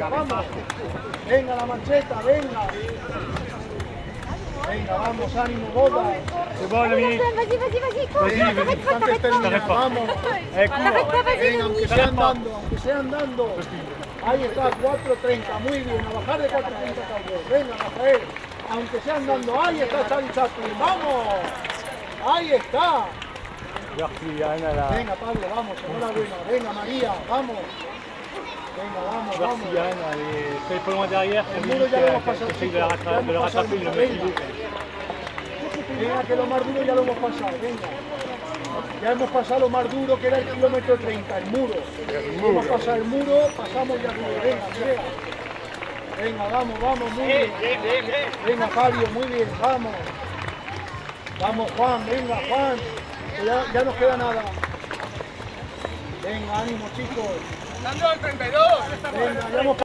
venga, vamos. Venga la mancheta, venga. Venga, vamos, ánimo, boda. C'est bon, l'ami. Venga, antes termina, vamos. Venga, aunque sean dando. Ahí está, 4.30, muy bien, a bajar de 4.30 también. Venga, Rafael, aunque sean dando, ahí está Charlie Chaplin, vamos. Ahí está. Venga, Pablo, vamos, enhorabuena. Venga, María, vamos. Venga, vamos, vamos. C'est pas loin derrière, El muro ya lo hemos pasado. essaye de le rattraper, le mec il Venga, que lo más duro ya lo hemos pasado, venga. Ya hemos pasado lo más duro que era el kilómetro 30, el muro. Hemos pasado el muro, pasamos ya el muro. Venga, Andrea. Venga, vamos, vamos, muy bien. Venga, Fabio, muy bien, vamos. Vamos, Juan, venga, Juan. Que ya no queda nada. Venga, ánimo, chicos. ¡Dando el 32! Venga, ya hemos